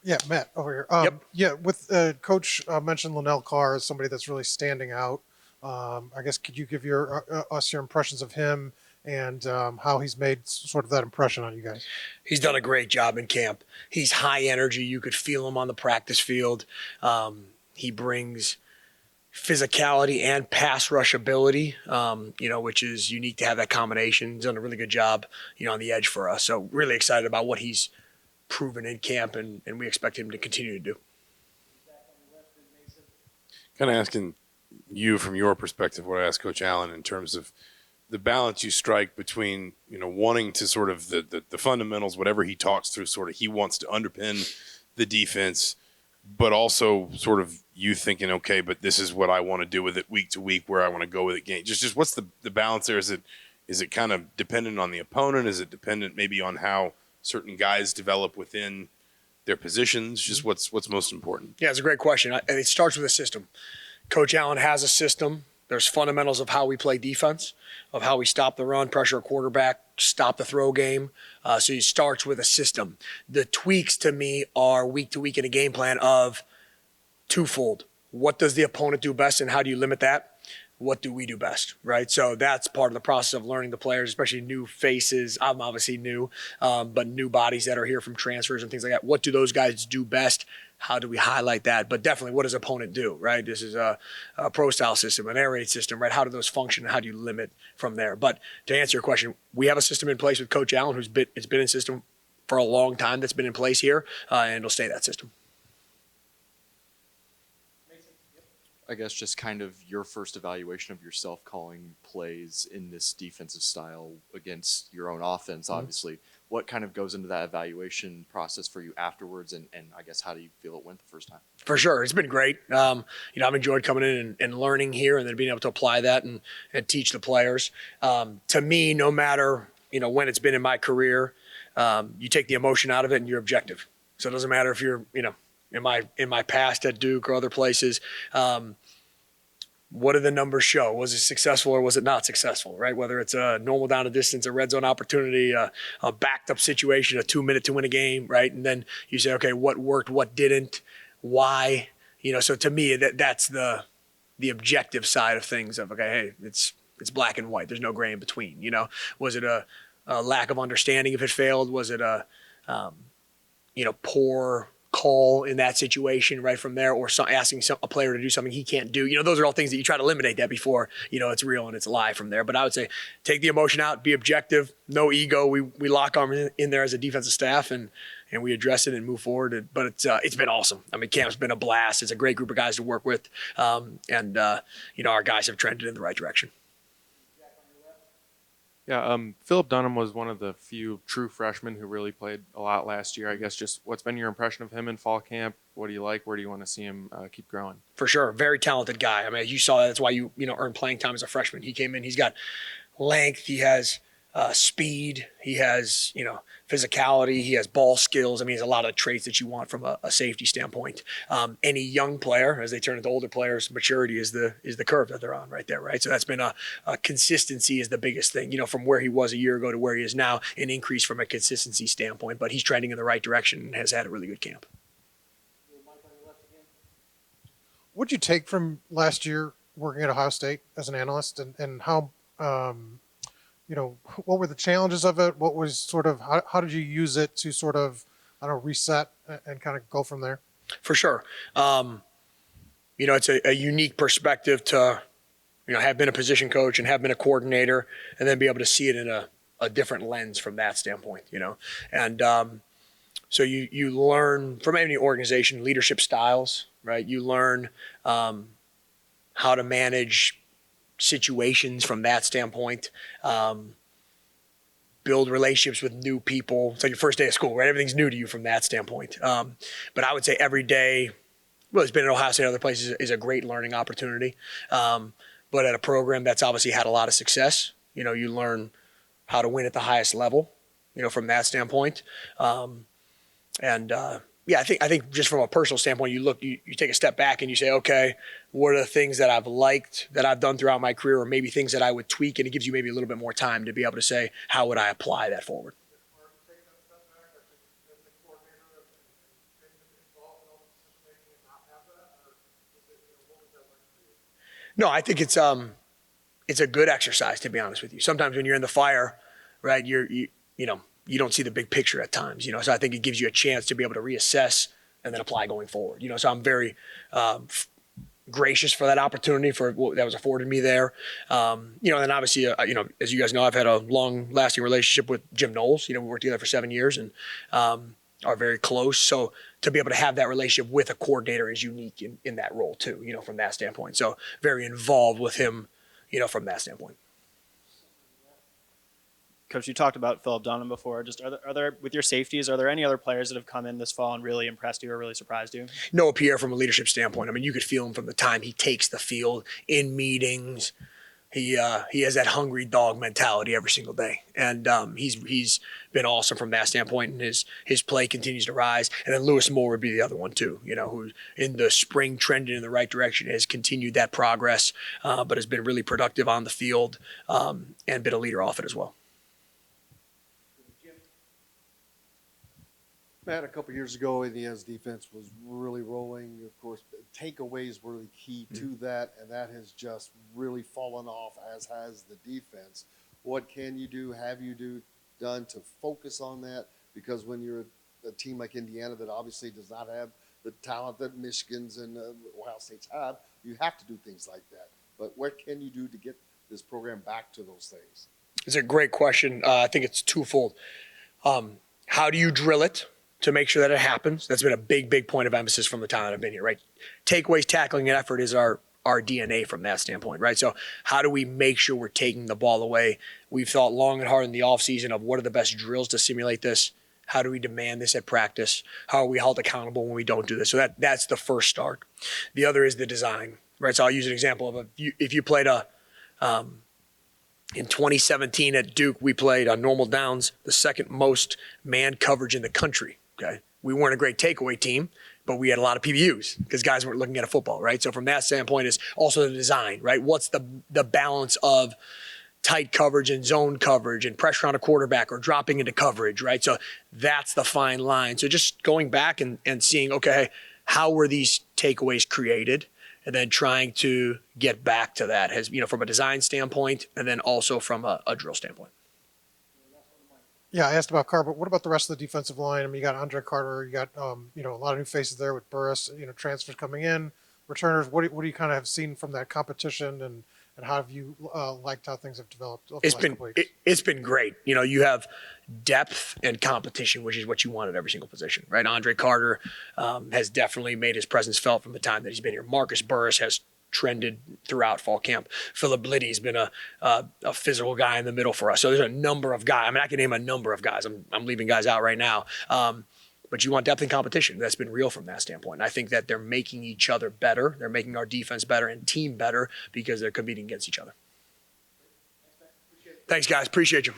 Yeah, Matt over here. Yep. Yeah, with Coach mentioned Linnell Carr as somebody that's really standing out. I guess could you give us your impressions of him and how he's made sort of that impression on you guys? He's done a great job in camp. He's high energy. You could feel him on the practice field. He brings physicality and pass rush ability, which is unique to have that combination. He's done a really good job, on the edge for us. So really excited about what he's proven in camp, and we expect him to continue to do. Kind of asking you from your perspective what I asked Coach Allen in terms of the balance you strike between wanting to sort of the fundamentals, whatever he talks through, sort of he wants to underpin the defense, but also sort of you thinking, okay, but this is what I want to do with it week to week, where I want to go with it game. Just what's the balance there? Is it kind of dependent on the opponent? Is it dependent maybe on how certain guys develop within their positions? Just what's most important? Yeah, it's a great question. It starts with a system. Coach Allen has a system. There's fundamentals of how we play defense, of how we stop the run, pressure a quarterback, stop the throw game. So he starts with a system. The tweaks to me are week to week in a game plan of twofold. What does the opponent do best and how do you limit that? What do we do best, right? So that's part of the process of learning the players, especially new faces. I'm obviously new, but new bodies that are here from transfers and things like that. What do those guys do best? How do we highlight that? But definitely, what does opponent do, right? This is a pro-style system, an air raid system, right? How do those function and how do you limit from there? But to answer your question, we have a system in place with Coach Allen, it's been in system for a long time that's been in place here, and it'll stay that system. I guess just kind of your first evaluation of yourself calling plays in this defensive style against your own offense, obviously. What kind of goes into that evaluation process for you afterwards, and I guess how do you feel it went the first time? For sure. It's been great. I've enjoyed coming in and learning here and then being able to apply that and teach the players. To me, no matter, when it's been in my career, you take the emotion out of it and you're objective. So it doesn't matter if you're, in my past at Duke or other places, what do the numbers show? Was it successful or was it not successful, right? Whether it's a normal down and distance, a red zone opportunity, a backed up situation, a 2 minute to win a game, right? And then you say, okay, what worked, what didn't, why? So to me, that's the objective side of things of, okay, hey, it's black and white. There's no gray in between, Was it a lack of understanding if it failed? Was it a, poor call in that situation right from there, or asking a player to do something he can't do? Those are all things that you try to eliminate that before, it's real and it's live from there. But I would say take the emotion out, be objective, no ego. We lock arms in there as a defensive staff and we address it and move forward. But it's been awesome. Camp's been a blast. It's a great group of guys to work with. Our guys have trended in the right direction. Yeah, Philip Dunham was one of the few true freshmen who really played a lot last year. I guess just what's been your impression of him in fall camp? What do you like? Where do you want to see him keep growing? For sure. Very talented guy. You saw that. That's why you earned playing time as a freshman. He came in. He's got length. He has speed. He has, physicality. He has ball skills. He has a lot of traits that you want from a safety standpoint. Any young player, as they turn into older players, maturity is the curve that they're on right there, right? So that's been a consistency is the biggest thing, from where he was a year ago to where he is now, an increase from a consistency standpoint. But he's trending in the right direction and has had a really good camp. What'd you take from last year working at Ohio State as an analyst, and how, what were the challenges of it? What was sort of, how did you use it to sort of, reset and kind of go from there? For sure. It's a unique perspective to, have been a position coach and have been a coordinator and then be able to see it in a different lens from that standpoint, And so you learn from any organization leadership styles, right? You learn how to manage situations from that standpoint, build relationships with new people. It's like your first day of school, right? Everything's new to you from that standpoint. But I would say every day, well, it's been at Ohio State and other places, is a great learning opportunity. But at a program that's obviously had a lot of success, you learn how to win at the highest level, from that standpoint. I think just from a personal standpoint, you take a step back and you say, okay, what are the things that I've liked that I've done throughout my career, or maybe things that I would tweak, and it gives you maybe a little bit more time to be able to say, how would I apply that forward? No, I think it's a good exercise, to be honest with you. Sometimes when you're in the fire, right, you know, you don't see the big picture at times, you know. So I think it gives you a chance to be able to reassess and then apply going forward. You know, so I'm very gracious for that opportunity for what that was afforded me there. You know, and then obviously, you know, as you guys know, I've had a long-lasting relationship with Jim Knowles. You know, we worked together for 7 years and are very close. So to be able to have that relationship with a coordinator is unique in that role too. You know, from that standpoint. So very involved with him. You know, from that standpoint. Coach, you talked about Philip Dunham before. Just are there with your safeties, are there any other players that have come in this fall and really impressed you or really surprised you? Noah Pierre, from a leadership standpoint, I mean, you could feel him from the time he takes the field in meetings. He has that hungry dog mentality every single day, and he's been awesome from that standpoint. And his play continues to rise. And then Lewis Moore would be the other one too. You know, who in the spring trending in the right direction, has continued that progress, but has been really productive on the field and been a leader off it as well. Matt, a couple years ago, Indiana's defense was really rolling. Of course, takeaways were the key to that, and that has just really fallen off, as has the defense. What can you do, have you done to focus on that? Because when you're a team like Indiana that obviously does not have the talent that Michigan's and Ohio State's have, you have to do things like that. But what can you do to get this program back to those things? It's a great question. I think it's twofold. How do you drill it to make sure that it happens? That's been a big point of emphasis from the time that I've been here, right? Takeaways, tackling, and effort is our DNA from that standpoint, right? So how do we make sure we're taking the ball away? We've thought long and hard in the offseason of what are the best drills to simulate this? How do we demand this at practice? How are we held accountable when we don't do this? So that's the first start. The other is the design, right? So I'll use an example of if you played in 2017 at Duke, we played on normal downs, the second most man coverage in the country. Okay, we weren't a great takeaway team, but we had a lot of PBUs because guys weren't looking at a football, right? So from that standpoint is also the design, right? What's the balance of tight coverage and zone coverage and pressure on a quarterback or dropping into coverage, right? So that's the fine line. So just going back and seeing, okay, how were these takeaways created? And then trying to get back to that, has, you know, from a design standpoint and then also from a drill standpoint. Yeah, I asked about Carr, but what about the rest of the defensive line? I mean, you got Andre Carter, you got you know, a lot of new faces there with Burris, you know, transfers coming in, returners. What do you kind of have seen from that competition, and how have you liked how things have developed over the last couple weeks? It's been great. You know, you have depth and competition, which is what you want at every single position, right? Andre Carter has definitely made his presence felt from the time that he's been here. Marcus Burris has trended throughout fall camp. Philip Liddy's been a physical guy in the middle for us. So there's a number of guys. I mean, I can name a number of guys. I'm leaving guys out right now. But you want depth and competition. That's been real from that standpoint. And I think that they're making each other better. They're making our defense better and team better because they're competing against each other. Thanks, guys. Appreciate you.